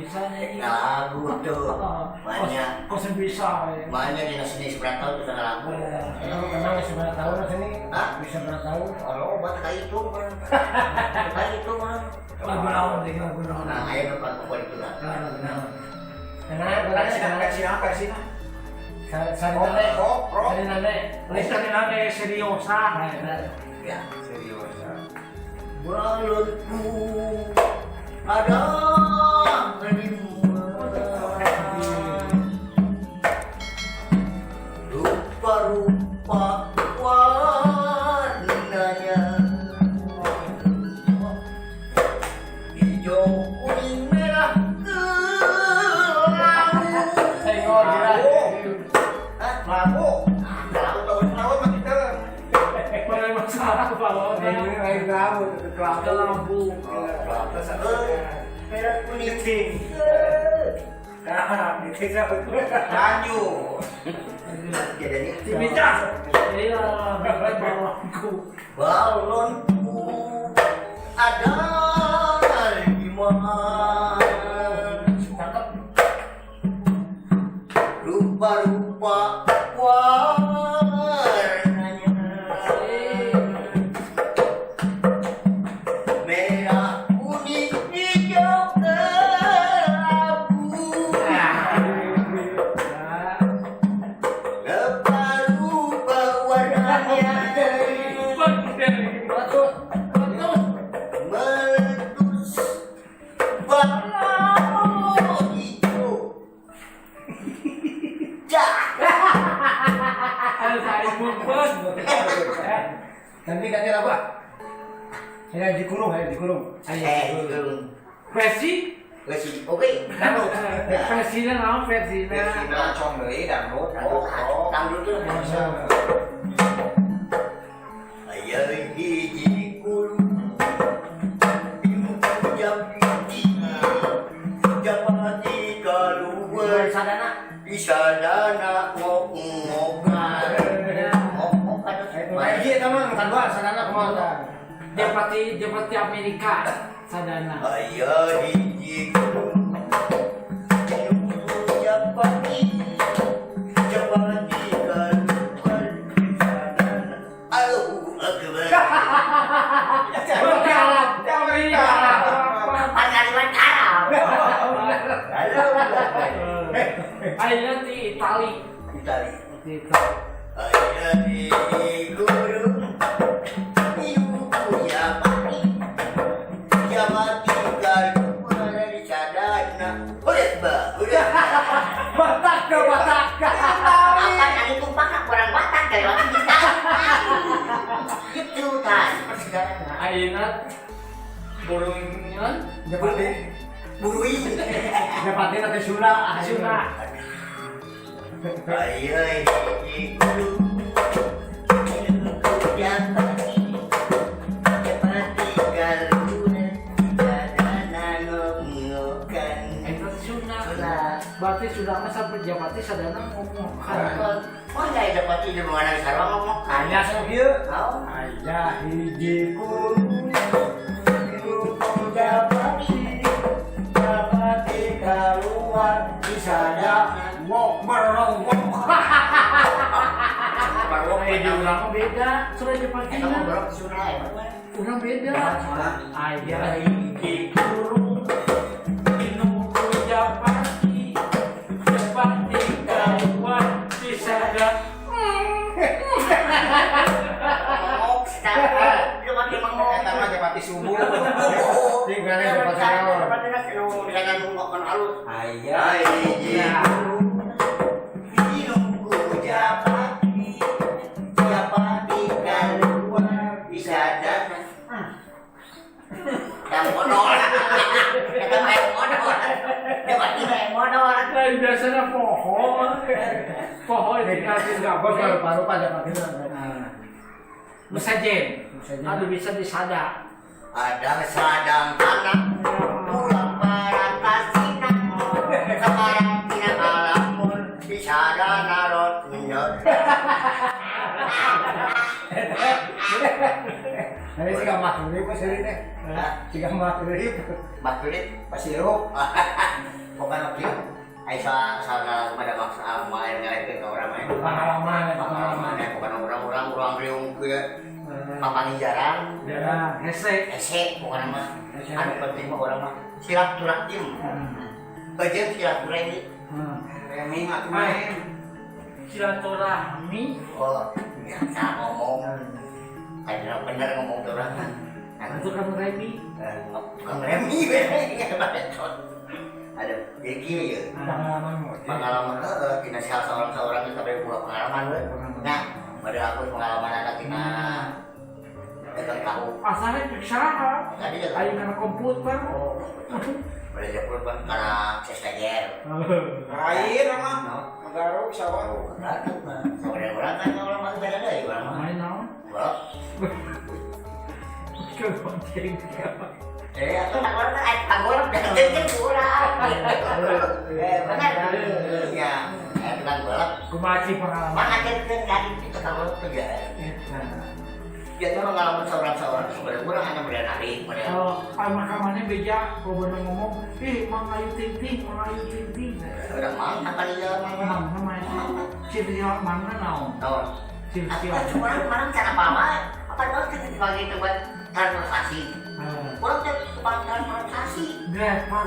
bisa nyanyi. Lagu tuh banyak. Kok bisa? Banyak di seni seberapa tahun kita lagu. Kamu kenal seberapa tahun sini? Hah? Bisa berapa tahun? Kalau obat kayak itu mah. Kayak itu mah. Lagu naon deh, lagu naon. Nah, ayo depan pokok itu lah. Lagu naon. Kenapa? Versi Sari nane. Listrik nane seriosa. Ya. serius ya. Balonku ada di rupa-rupa warnanya hijau kuning merah Lagu tahun mah kita Masalah balon. lain lagu Lampu. merah kuning lanjut jadi Bisa. Iya, balonku. balonku ada di mana rupa-rupa warnanya merah kuning hijau kelabu rupa-rupa warnanya meletus balon hijau Ganti apa? Saya dikurung. Versi? Oke, kamu. Versinya naon versinya? Ngacong deui dangdut. Dangdut tuh. Aya hiji kulung japati kaluar di sadana ngok-ngokan. Iya teman, kedua sadana kumaha? Japati Amerika sadana. Aya hiji kulung japati kaluar di sadana. Allahu akbar. Ayeuna di Itali. Aya di gurung ibu japati kaluar di sadana. Udah. Batak. Apa tadi tumpah orang Batak dari orang kita. Itu tadi persegarana. Ayeuna burungnya Japati burui. Japati teh Sunda. Aya hiji kulung japati kaluar sadana ngok-ngokan. Itu Sunda. Berarti sudah mah sampai Japati sadana ngomong. Wah, nggak japati di mana sarwa ngomong. Aya sok ieu. Tahu? Aya hiji kulung Japati keluar di sadana ngok merongkong. Orang beda, soalnya Japati Kamu berok ke Sunda ya? orang beda. Aya hiji kulung minum ku Japati keluar di sadana. Ngomong, secara dia pakai ngomong. Eta mah Japati subuh. Tinggal Japati naon? Japati nasi ngomong dengan ngomong halus. Aya hiji minum ku Japati keluar di sadana. Yang modal. Kita main modal. Japati main modal. Lain biasanya pohon dikasih gambar kalau paru Japati Musajen, aduh bisa disada. Ada sadang anak pulang para kasina sekarang tidak alamun di sadana rot menyot. Ini sih gak maturi pas hari teh. Jika maturi, Baturit pasirup. bukan oke. Aisyah sana pada maksa main ngalahin ke orang main. Pengalaman ya bukan orang riung ke papani jarang. Jarang, hese. Ese bukan mah. Anu penting mah orang mah silaturahim. Kajian silaturahmi. Remi mah main. Silaturahmi. Oh, biasa ngomong. Kayak bener ngomong ke orang kan. Itu kan Remi. Bukan remi ya bacot. Ada gini ya. Pengalaman kita seorang kita beri buah pengalaman. Nah, pada aku pengalaman anak kita dagang tahu. Asalnya usaha. Tadi juga. Ayo karena komputer. Belajar pun karena sestagiair. Air mah. Menggaruk sawah. Orang kan orang mah beda deh orang mah. Main naon? Wah. Ke konten. Aku nak orang kan pagorok dan kurang. Benar. Ya, bilang golok. Kumaci pengalaman. Mana kan dari itu kamu kerja. Jadi pengalaman seorang sebenarnya kurang hanya berdari. Makamannya beja, kalau bener ngomong, Mang Ayu Ting Ting. Udah mang, apa dia mang? Mang namanya. Silsilah mana naon? Tahu. Silsilah. Cuma mana cara apa? Apa orang kita dibagi itu buat transportasi. Orang tuh tukang transportasi. Driver.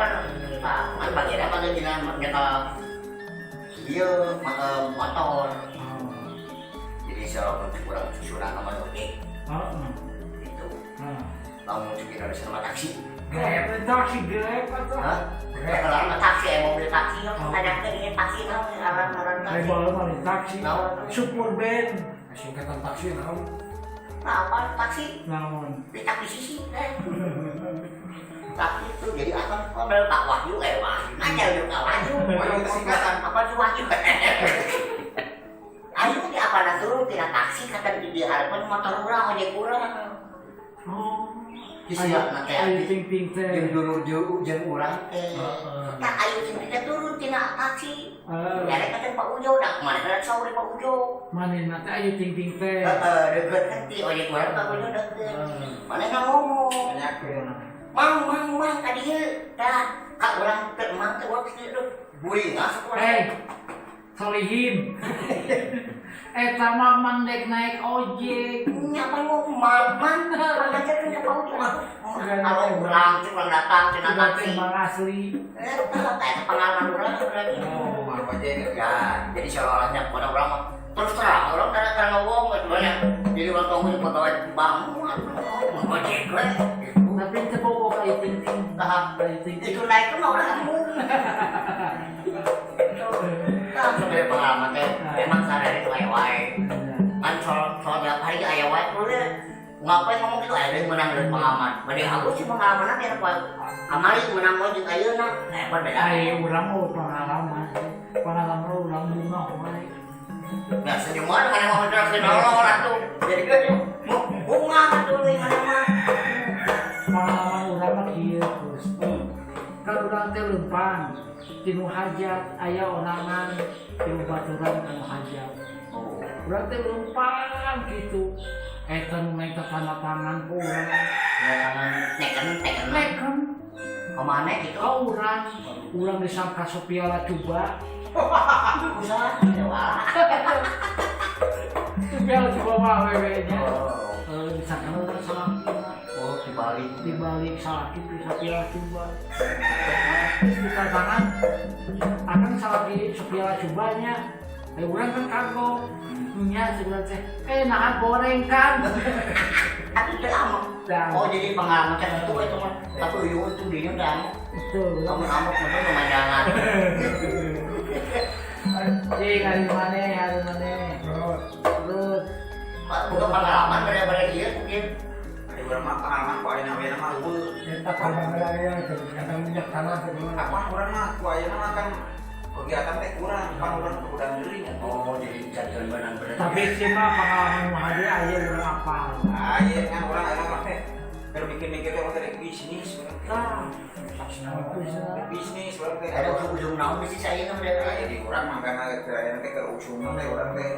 Mana bagian apa lagi kita dia motor. Jadi seorang kurang susuran sama oke. Itu. Kamu mungkin harus sama taksi. Grab, taksi Grab atau? Kalau taksi, mobil taksi, ada ini taksi kan orang-orang taksi. Kalau mau taksi, super band. Singkatan taksi naon? Nah, apa taksi? Naon? Di taksi sisi. Taksi itu jadi akan kalau tak wahyu wahyu. Aja udah tak wahyu. Wahyu itu singkatan. Apa tuh wahyu? Ayo di apa nak turun tidak taksi kata di harapan motor kurang ojek kurang. Oh. Siap nanti Ayu Ting Ting teh. Jeung dulu jeung urang. Tak ayo kita turun tidak taksi. Ya kata Pak Ujo dah kemana kan sore Pak Ujo. Mana nanti Ayu Ting Ting teh. Deket nanti ojek kurang Pak Ujo deket. Mana nggak ngomong. Mang tadi dah kak orang termang tuh waktu itu buing asap Solihin. Mah Mang dek naik ojek. Nyapa ngomong mang aja kan Pak Ujo. Kalau pulang cuma datang cina taksi. Mang asli. Kayak pengalaman orang berarti. Apa aja Ya, jadi seolah-olahnya orang mah terus terang orang kadang-kadang ngomong gitu banyak. Jadi waktu ngomong pegawai bank, ojek gue. Tapi itu bawa Ayu Ting Ting. Ayu Ting Ting. Itu naik kan orang ngomong. Sebenarnya pengalaman teh memang sehari itu ayawai. Kan soal tiap hari ayawai tuh ngapain ngomong itu ada menang dari pengalaman. Bade aku sih pengalaman biar apa? Amali menang ojek ayeuna. Berbeda. Ayo urang mau pengalaman. Pengalaman urang bunga wae. Ya senyuman kan mau jelasin orang tuh. Jadi kan bunga tuh di mana-mana. Pengalaman urang mah kieu terus. Kalau urang teh leumpang tinu hajat aya onangan tinu baturan anu hajat. Urang teh leumpang kitu. Eta nu naik tanda tangan ku urang. Neken. Kemana gitu? Oh urang disangka Sophia Lacuba. Usaha dewa. Sophia Lacuba mah wewe-nya. Disangka urang salaki. Oh, dibalik salaki di Sophia Lacuba. Di tangan akan salaki Sophia Lacuba-nya. Urang kan kagok. Nya sebenarnya teh nah goreng kan. Aku udah amat. Oh jadi pengalaman kan itu mah. Tapi itu dia udah amat. Betul. Kamu amat betul sama jalan. Hari mana? Terus. Bukan pengalaman daripada dia mungkin. Ada berapa pengalaman kok ayeuna we mah eueuh. Eta pengalaman yang kadang minyak tanah sebenarnya. Apa urang mah ku ayeuna mah kan kegiatan teh kurang, kan urang udah deui nya. Oh jadi jadian benar benar. Tapi sih mah pengalaman mah ada aya urang apal. Ayeuna kan urang ayeuna mah teh keur mikir-mikir teh teh bisnis urang. Tah. Bisnis urang teh. Ada ujung naon bisnis saya kan Aya udah. di urang mah kana teh aya teh keur usum teh urang teh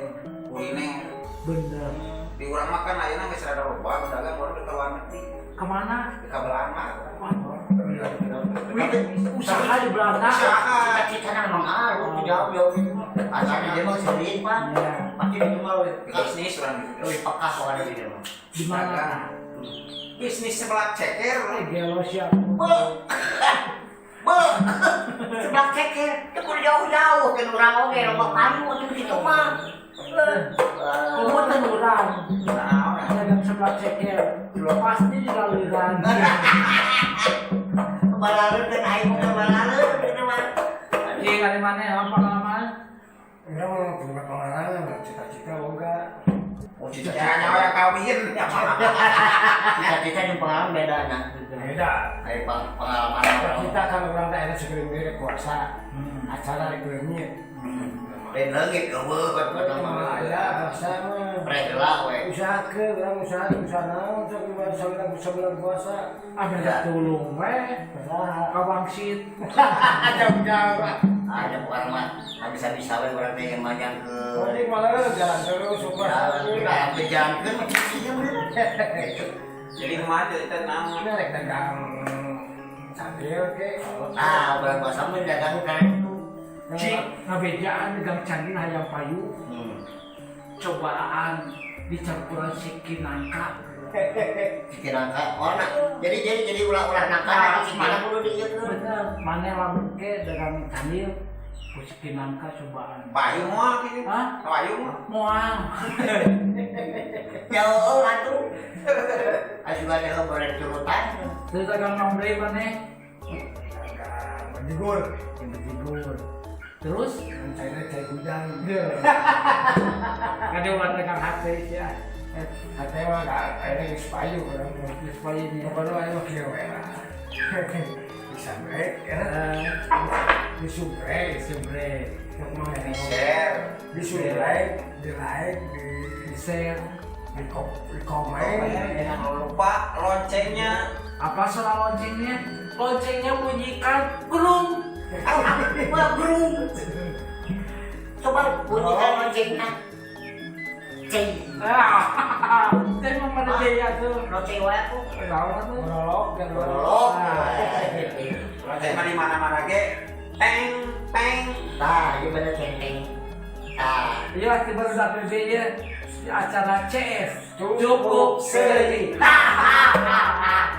kuliner. Bener. Di urang makan ayeuna geus rada loba dagang orang di luar negeri. Kemana? Di Belanda. Usaha di Belanda. Cita-cita nang mang jauh asalnya dia mau sendiri Pak. Iya. Pasti dia mau Bisnis orang gitu. lebih peka kok ada di dia. Di mana? Bisnis sebelah ceker. Gelo siap. Sebelah ceker, itu kudu jauh-jauh ke urang oge loba payu waktu kitu mah. Umur tenuran. Dagang sebelah ceker. Pasti di laliran. Balareun dan aing mah balareun kitu mah. Iya kali mana ya pengalaman? Enggak mau punya pengalaman, cita-cita boga. Oh Cita-citanya orang kawin. cita-cita jeung pengalaman beda nya. Beda. Aya pengalaman Kita kan orang daerah segera mirip kuasa. Acara di kelemnya. lain leungit eueuh Ada sama. Regela we. Usaha ke, orang usaha naon sebulan puasa. Ada tulung weh. Kawangsit. Jauh-jauh. Ada bukan mah habis-habis we urang teh majang ke Jadi malah jalan terus jalan kita bejalankeun mah kieu bener. Jadi kemana cerita naon? Ini rek dagang sambil ke. Ah, bulan puasa mah dagang kan itu. Cik, ngabejaan dagang canggih hayang payu. Cobaan dicampuran siki nangka. Bikin angka, oh nak, jadi ulah nangka, di mana dulu di itu. Bener, mana lamun ke dagang canggih, siki nangka cobaan. Payu moal gitu. Hah? Payu mah. Moal. Jauh atuh. Asal ada boleh curutan. Terus dagang nombre mana? Dagang bajigur. Bajigur. Terus? Saya cai gudang. Ada orang dagang hati sih. Katanya mah akhirnya geus payu orang Supaya ini. pokoknya ayo kieu we lah. Bisa break ya. Disubrek, Sebre. Di share. disubrek, di like, Di share. di komen. Jangan lupa loncengnya. Apa soal loncengnya? Loncengnya bunyikan gerung. Wah, burung. Coba bunyikan loncengnya. Ceng. Saya mau mana dia tuh? Lonceng wae aku. Tahu tuh. Monolog dan Monolog. Lonceng mah di mana-mana ge. Teng teng. Tah, ieu bener ceng. Tah. Iya, tiba udah PB ya. Acara CS. Cukup seri. Hahaha.